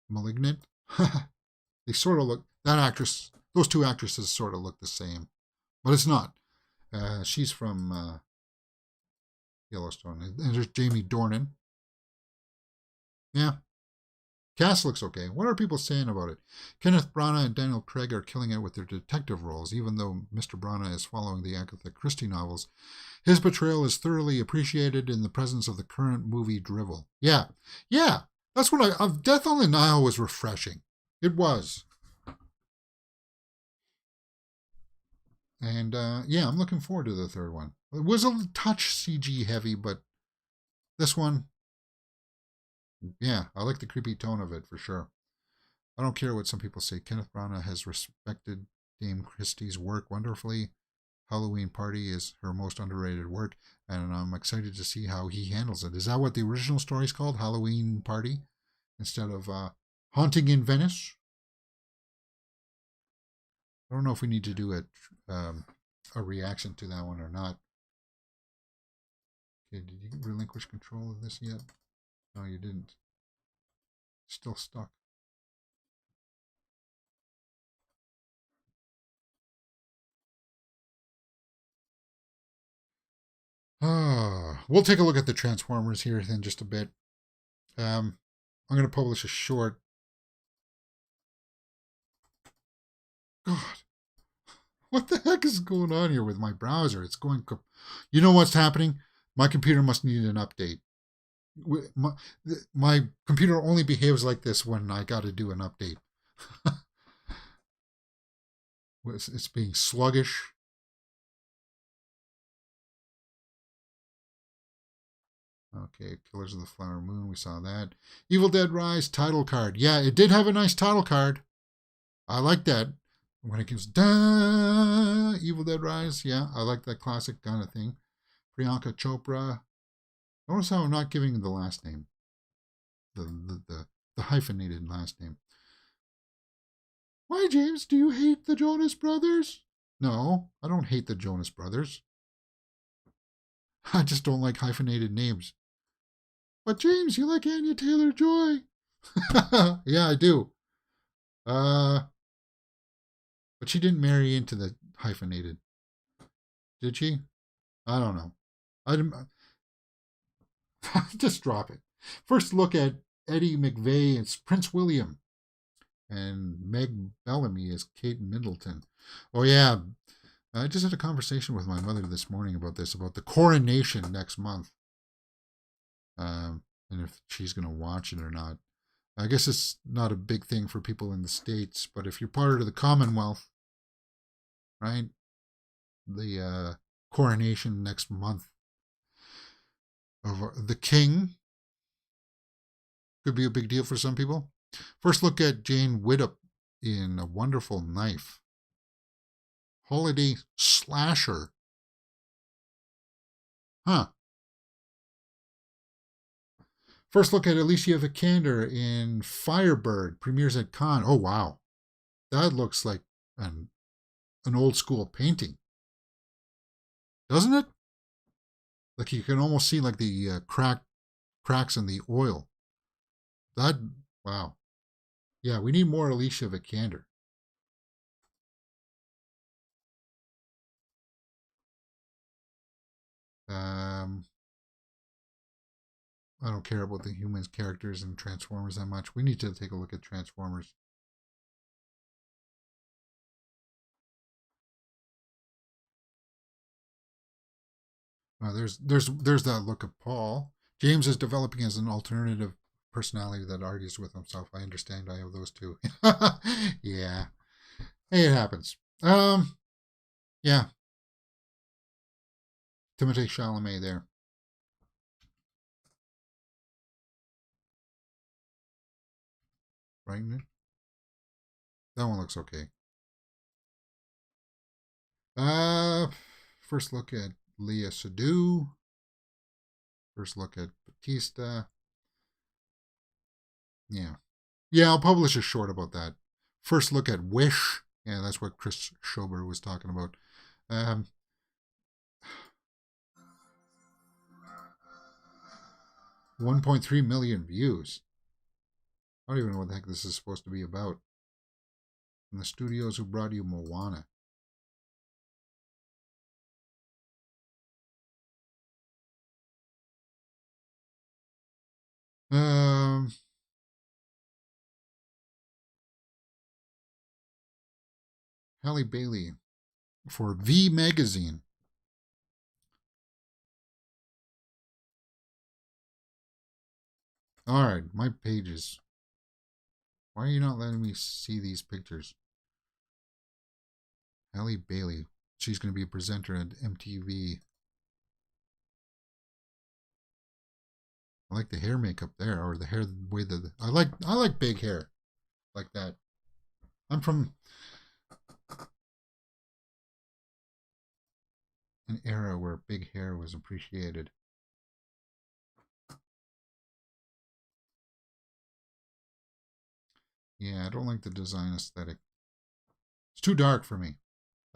Speaker 1: Malignant. They sort of look, that actress, those two actresses sort of look the same, but it's not. She's from Yellowstone. And there's Jamie Dornan. Yeah. Cast looks okay. What are people saying about it? Kenneth Branagh and Daniel Craig are killing it with their detective roles, even though Mr. Branagh is following the Agatha Christie novels. His portrayal is thoroughly appreciated in the presence of the current movie drivel. Yeah. That's what Death on the Nile was refreshing. It was. And yeah, I'm looking forward to the third one. It was a touch CG heavy, but this one, yeah, I like the creepy tone of it for sure. I don't care what some people say. Kenneth Branagh has respected Dame Christie's work wonderfully. Halloween Party is her most underrated work, and I'm excited to see how he handles it. Is that what the original story is called? Halloween Party? Instead of Haunting in Venice? I don't know if we need to do a reaction to that one or not. Okay, did you relinquish control of this yet? No, you didn't. Still stuck. We'll take a look at the Transformers here in just a bit. I'm going to publish a short. God, what the heck is going on here with my browser? It's going. You know what's happening? My computer must need an update. My computer only behaves like this when I got to do an update. It's being sluggish. Okay, Killers of the Flower Moon, we saw that. Evil Dead Rise title card. Yeah, it did have a nice title card. I like that. when it goes, da, Evil Dead Rise. Yeah, I like that classic kind of thing. Priyanka Chopra. Notice how I'm not giving the last name, the hyphenated last name. Why, James, do you hate the Jonas Brothers? No, I don't hate the Jonas Brothers. I just don't like hyphenated names. But James, you like Anya Taylor-Joy? Yeah, I do. Uh, but she didn't marry into the hyphenated, did she? I don't know. I didn't. Just drop it. First look at Eddie McVeigh as Prince William and Meg Bellamy as Kate Middleton. Oh yeah, I just had a conversation with my mother this morning about this, about the coronation next month, and if she's going to watch it or not. I guess it's not a big thing for people in the States, but if you're part of the Commonwealth, right, the coronation next month of the king could be a big deal for some people. First look at Jane Widdop in A Wonderful Knife. Holiday slasher. Huh. First look at Alicia Vikander in Firebird. Premieres at Cannes. Oh, wow. That looks like an old school painting. Doesn't it? Like you can almost see like the cracks in the oil. That, wow. Yeah, we need more Alicia Vikander. I don't care about the humans characters and Transformers that much. We need to take a look at Transformers. There's that look of Paul. James is developing as an alternative personality that argues with himself. I understand. I have those too. Yeah. Hey, it happens. Yeah. Timothée Chalamet there. Right? That one looks okay. First look at Leah Seydoux. First look at Batista. Yeah. Yeah, I'll publish a short about that. First look at Wish. Yeah, that's what Chris Schober was talking about. 1.3 million views. I don't even know what the heck this is supposed to be about. From the studios who brought you Moana. Um, Halle Bailey for V Magazine. All right, my pages. Why are you not letting me see these pictures? Halle Bailey. She's going to be a presenter at MTV. I like the hair makeup there, or the hair the way that I like big hair like that. I'm from an era where big hair was appreciated. Yeah, I don't like the design aesthetic. It's too dark for me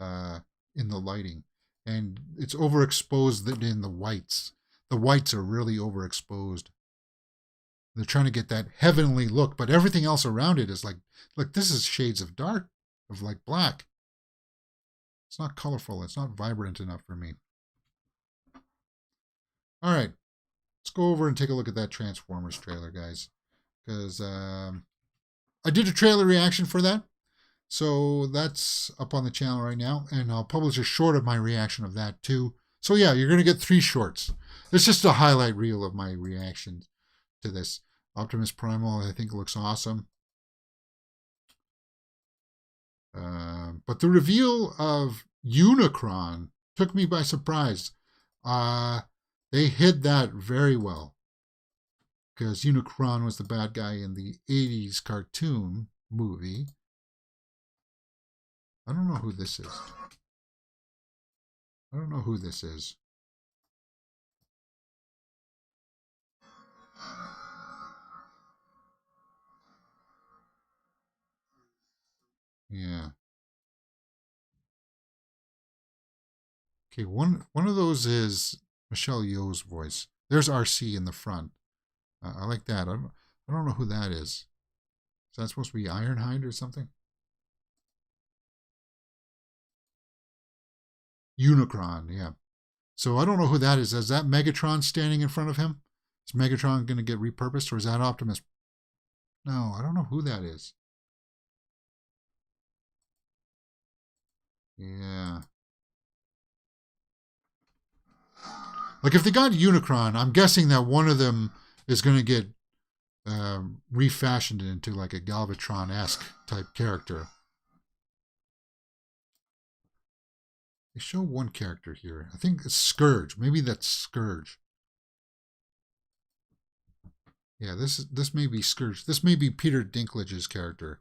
Speaker 1: in the lighting. And it's overexposed in the whites. The whites are really overexposed. They're trying to get that heavenly look, but everything else around it is like this is shades of dark, of like black. It's not colorful. It's not vibrant enough for me. All right, let's go over and take a look at that Transformers trailer, guys. Because I did a trailer reaction for that. So that's up on the channel right now. And I'll publish a short of my reaction of that too. So yeah, you're going to get 3 shorts. It's just a highlight reel of my reaction to this. Optimus Primal, I think looks awesome. But the reveal of Unicron took me by surprise. They hid that very well. Because Unicron was the bad guy in the 80s cartoon movie. I don't know who this is. I don't know who this is. Yeah. Okay, one of those is Michelle Yeoh's voice. There's RC in the front. I like that. I don't know who that is. Is that supposed to be Ironhide or something? Unicron, yeah. So I don't know who that is. Is that Megatron standing in front of him? Is Megatron going to get repurposed, or is that Optimus? No, I don't know who that is. Yeah. Like if they got Unicron, I'm guessing that one of them is going to get refashioned into like a Galvatron-esque type character. They show one character here. I think it's Scourge. Maybe that's Scourge. Yeah, this may be Scourge. This may be Peter Dinklage's character.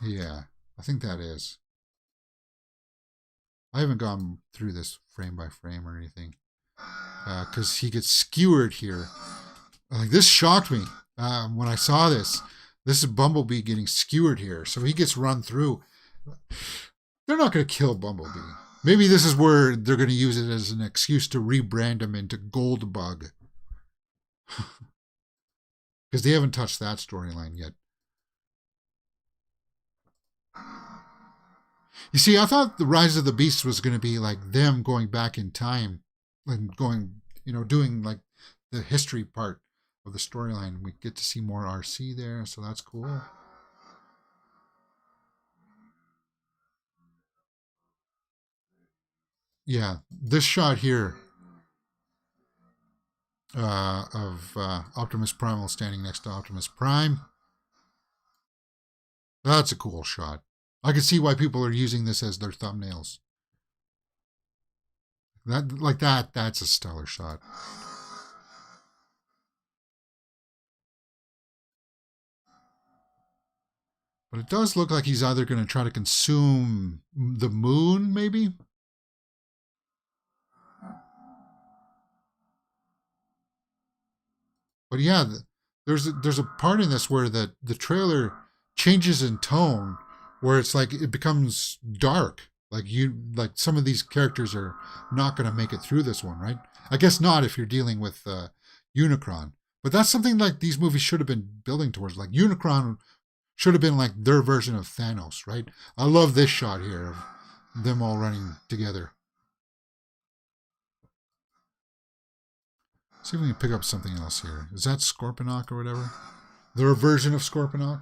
Speaker 1: Yeah, I think that is. I haven't gone through this frame by frame or anything because he gets skewered here. Like this shocked me when I saw this. This is Bumblebee getting skewered here, so he gets run through. They're not going to kill Bumblebee. Maybe this is where they're going to use it as an excuse to rebrand him into Goldbug. Because they haven't touched that storyline yet. You see, I thought the Rise of the Beast was going to be like them going back in time and going, doing like the history part of the storyline. We get to see more RC there, so that's cool. Yeah, this shot here of Optimus Primal standing next to Optimus Prime. That's a cool shot. I can see why people are using this as their thumbnails. That's a stellar shot. But it does look like he's either going to try to consume the moon, maybe? But yeah, there's a part in this where the trailer changes in tone, where it's like it becomes dark. Like some of these characters are not going to make it through this one, right? I guess not if you're dealing with Unicron. But that's something like these movies should have been building towards. Like Unicron should have been like their version of Thanos, right? I love this shot here of them all running together. See if we can pick up something else here. Is that Scorponok or whatever? Their version of Scorponok?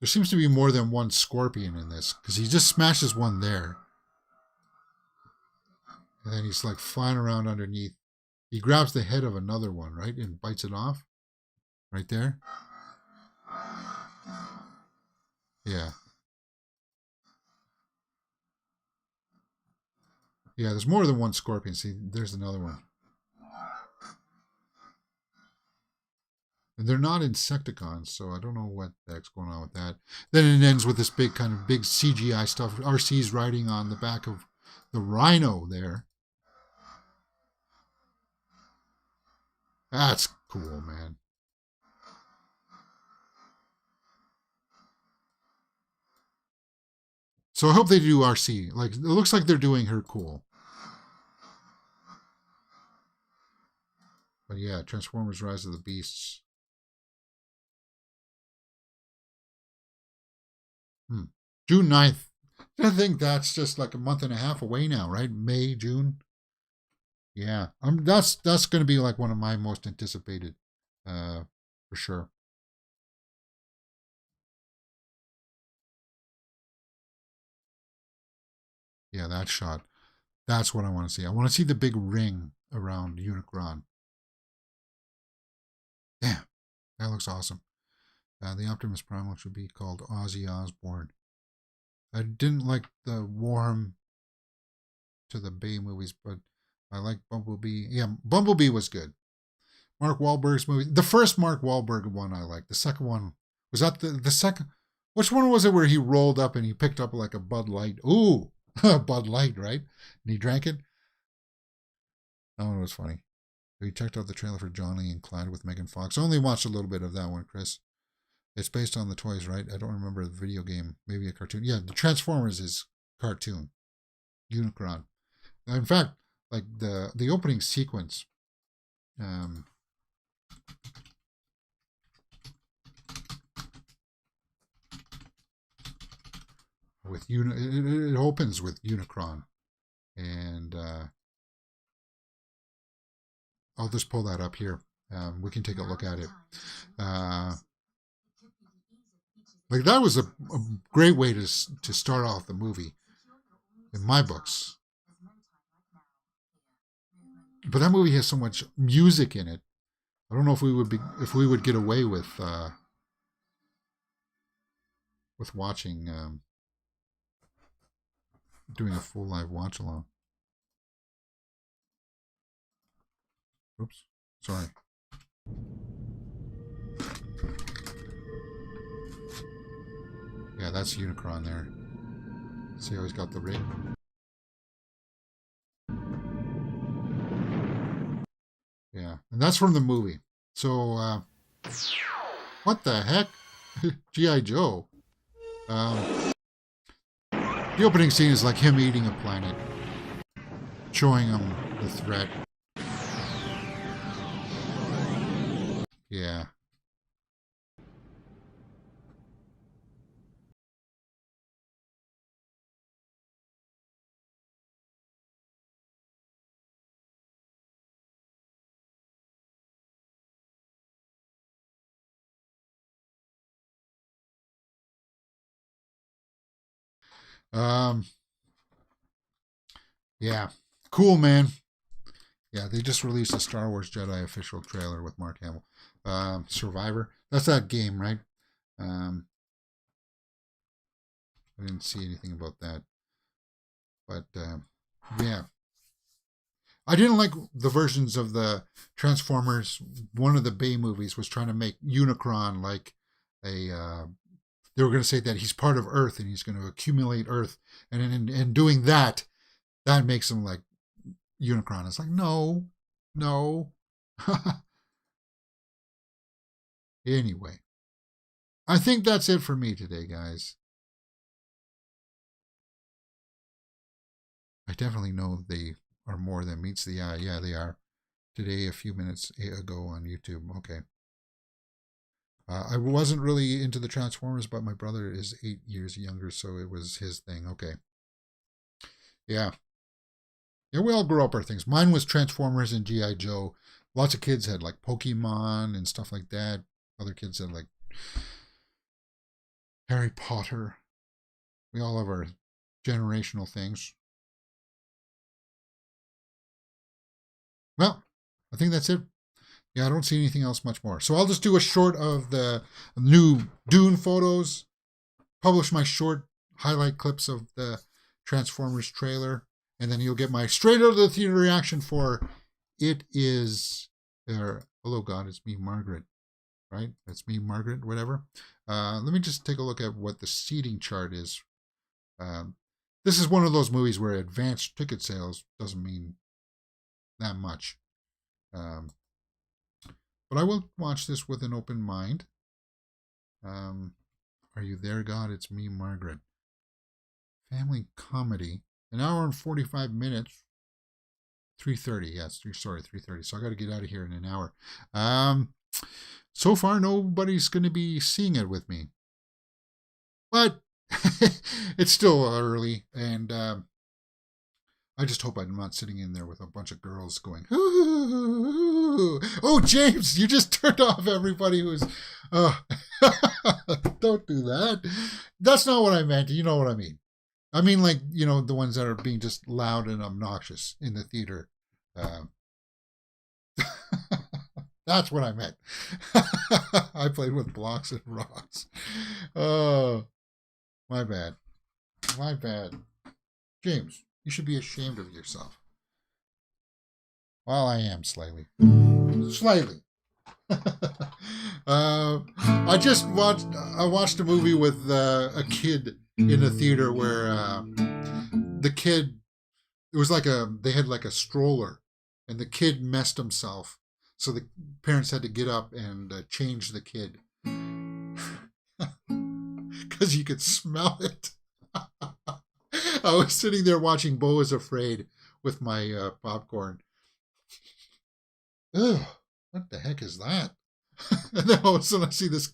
Speaker 1: There seems to be more than one scorpion in this, because he just smashes one there. And then he's like flying around underneath. He grabs the head of another one, right? And bites it off. Right there. Yeah. Yeah, there's more than one scorpion. See, there's another one. And they're not Insecticons, so I don't know what the heck's going on with that. Then it ends with this big CGI stuff. RC's riding on the back of the rhino there. That's cool, man. So I hope they do RC. Like, it looks like they're doing her cool. But yeah, Transformers Rise of the Beasts. June 9th. I think that's just like a month and a half away now, right? May, June. Yeah. That's gonna be like one of my most anticipated for sure. Yeah, that shot. That's what I want to see. I want to see the big ring around Unicron. Damn, that looks awesome. The Optimus Primal should be called Ozzy Osbourne. I didn't like the warm to the Bay movies, but I like Bumblebee. Yeah, Bumblebee was good. Mark Wahlberg's movie. The first Mark Wahlberg one I liked. The second one, was that the second? Which one was it where he rolled up and he picked up like a Bud Light? Ooh, Bud Light, right? And he drank it. That one was funny. We checked out the trailer for Johnny and Clyde with Megan Fox. I only watched a little bit of that one, Chris. It's based on the toys, right? I don't remember the video game. Maybe a cartoon. Yeah, the Transformers is cartoon. Unicron. In fact, like the opening sequence. It opens with Unicron, and I'll just pull that up here. We can take a look at it. Like that was a great way to start off the movie, in my books. But that movie has so much music in it. I don't know if we would get away with watching, doing a full live watch along. Oops, sorry. Yeah, that's Unicron there. See how he's got the ring? Yeah, and that's from the movie. So, what the heck? G.I. Joe. The opening scene is like him eating a planet, showing him the threat. Yeah. Yeah. Cool, man. Yeah, they just released a Star Wars Jedi official trailer with Mark Hamill. Survivor. That's that game, right? I didn't see anything about that. But, yeah. I didn't like the versions of the Transformers. One of the Bay movies was trying to make Unicron like a... they were going to say that he's part of Earth and he's going to accumulate Earth. And in doing that, that makes him like Unicron. It's like, no. Anyway, I think that's it for me today, guys. I definitely know they are more than meets the eye. Yeah, they are. Today, a few minutes ago on YouTube. Okay. I wasn't really into the Transformers, but my brother is 8 years younger, so it was his thing. Okay. Yeah. Yeah, we all grew up our things. Mine was Transformers and G.I. Joe. Lots of kids had like Pokemon and stuff like that. Other kids had like Harry Potter. We all have our generational things. Well, I think that's it. Yeah, I don't see anything else much more. So I'll just do a short of the new Dune photos, publish my short highlight clips of the Transformers trailer, and then you'll get my straight out of the theater reaction for It Is, or Hello God, It's Me, Margaret, right? It's Me, Margaret, whatever. Let me just take a look at what the seating chart is. This is one of those movies where advanced ticket sales doesn't mean that much. But I will watch this with an open mind. Are you there, God? It's Me, Margaret. Family comedy. An hour and 45 minutes. 3:30. Yes, 3:30. So I got to get out of here in an hour. So far, nobody's going to be seeing it with me. But it's still early, and I just hope I'm not sitting in there with a bunch of girls going, ooh. Oh, James, you just turned off everybody who's... Don't do that. That's not what I meant. You know what I mean. I mean, like, you know, the ones that are being just loud and obnoxious in the theater. That's what I meant. I played with blocks and rocks. Oh, my bad. James, you should be ashamed of yourself. Well, I am slightly. I just watched a movie with a kid in a theater where the kid, it was like they had like a stroller, and the kid messed himself, so the parents had to get up and change the kid because you could smell it. I was sitting there watching Beau is Afraid with my popcorn. Ugh, what the heck is that? And then all of a sudden I see this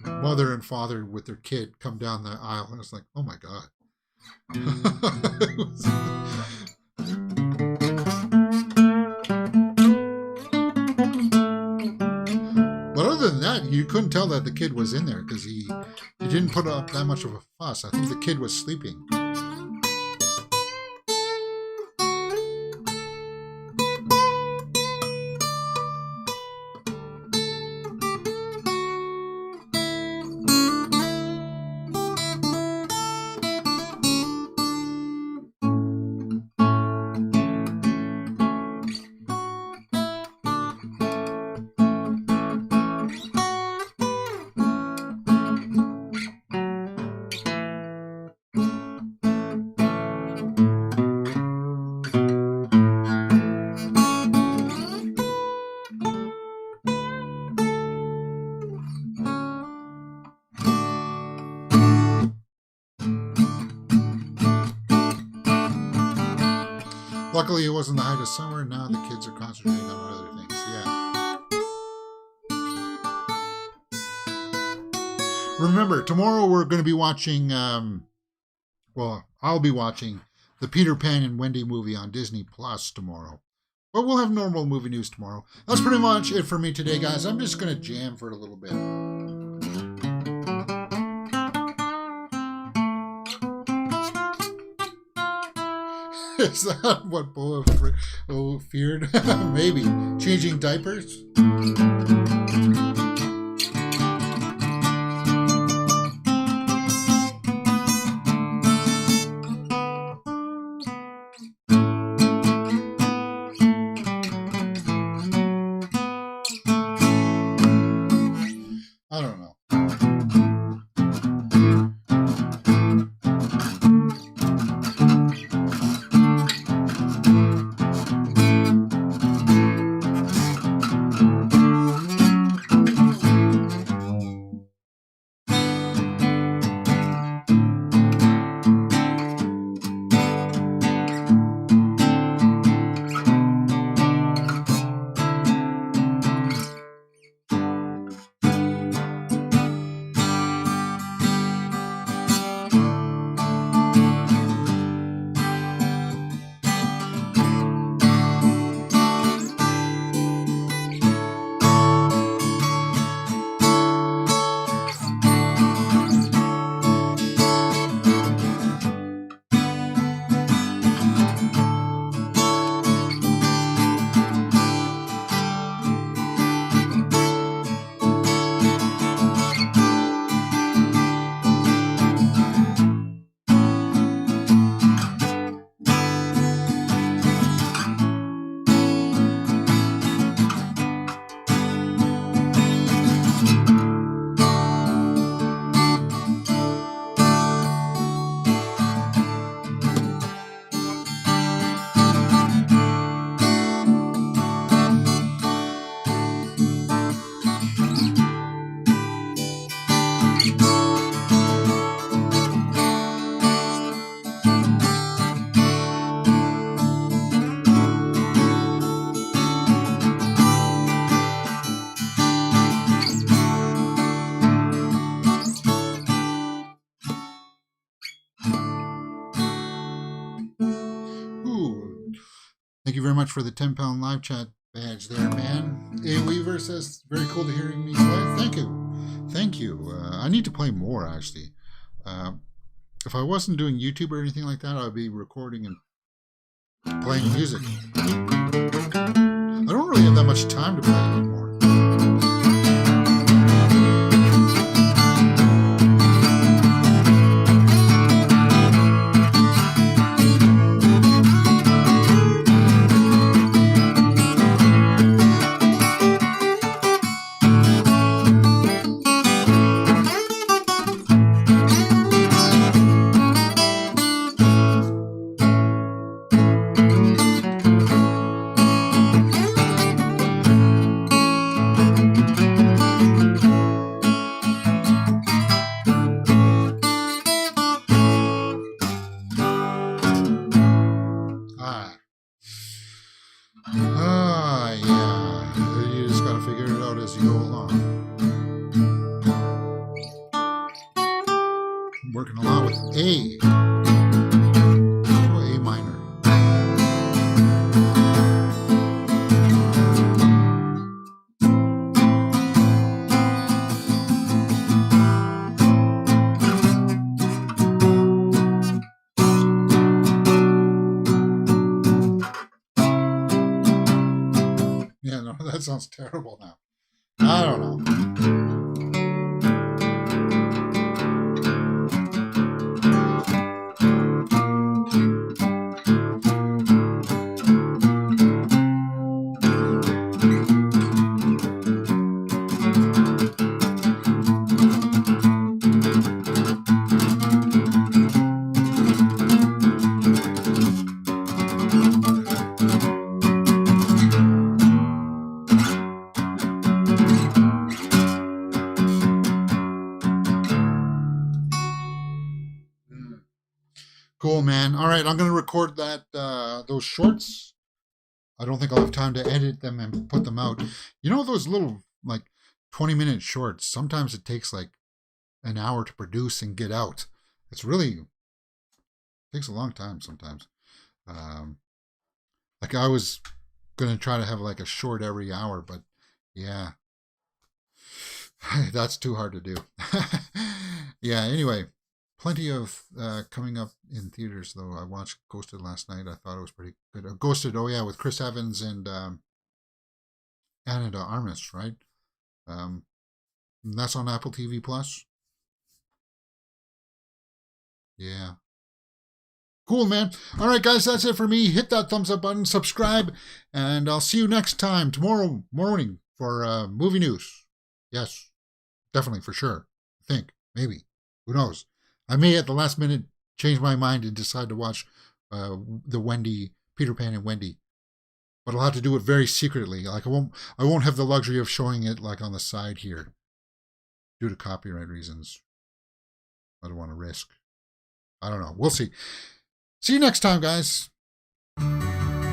Speaker 1: mother and father with their kid come down the aisle, and it's like, oh my God. But other than that, you couldn't tell that the kid was in there because he didn't put up that much of a fuss. I think the kid was sleeping. Luckily, it wasn't the height of summer, and now the kids are concentrating on other things. Yeah. Remember, tomorrow we're going to be watching, I'll be watching the Peter Pan and Wendy movie on Disney Plus tomorrow. But we'll have normal movie news tomorrow. That's pretty much it for me today, guys. I'm just going to jam for a little bit. Is that what Beau feared? Maybe. Changing diapers? I don't know. Thank you very much for the 10-pound live chat badge there, man. A Weaver says, very cool to hearing me play. Thank you. Thank you. I need to play more, actually. If I wasn't doing YouTube or anything like that, I'd be recording and playing music. I don't really have that much time to play anymore. Ah, yeah. You just gotta figure it out as you go along. I'm working a lot with A. So A minor. Yeah, no, that sounds terrible now. I don't know. Cool, man. All right, I'm gonna record that those shorts. I don't think I'll have time to edit them and put them out. You know those little like 20-minute shorts. Sometimes it takes like an hour to produce and get out. It's really takes a long time sometimes. Um, like I was gonna try to have like a short every hour, but yeah, that's too hard to do. Yeah. Anyway, plenty of coming up in theaters though. I watched Ghosted last night. I thought it was pretty good. Ghosted, oh yeah, with Chris Evans and Anna de Armas, right? Um, that's on Apple TV Plus. Yeah. Cool, man. All right, guys, that's it for me. Hit that thumbs up button, subscribe, and I'll see you next time tomorrow morning for movie news. Yes, definitely, for sure. I think, maybe. Who knows? I may at the last minute change my mind and decide to watch the Peter Pan and Wendy, but I'll have to do it very secretly. Like I won't have the luxury of showing it like on the side here due to copyright reasons. I don't want to risk. I don't know. We'll see. See you next time, guys.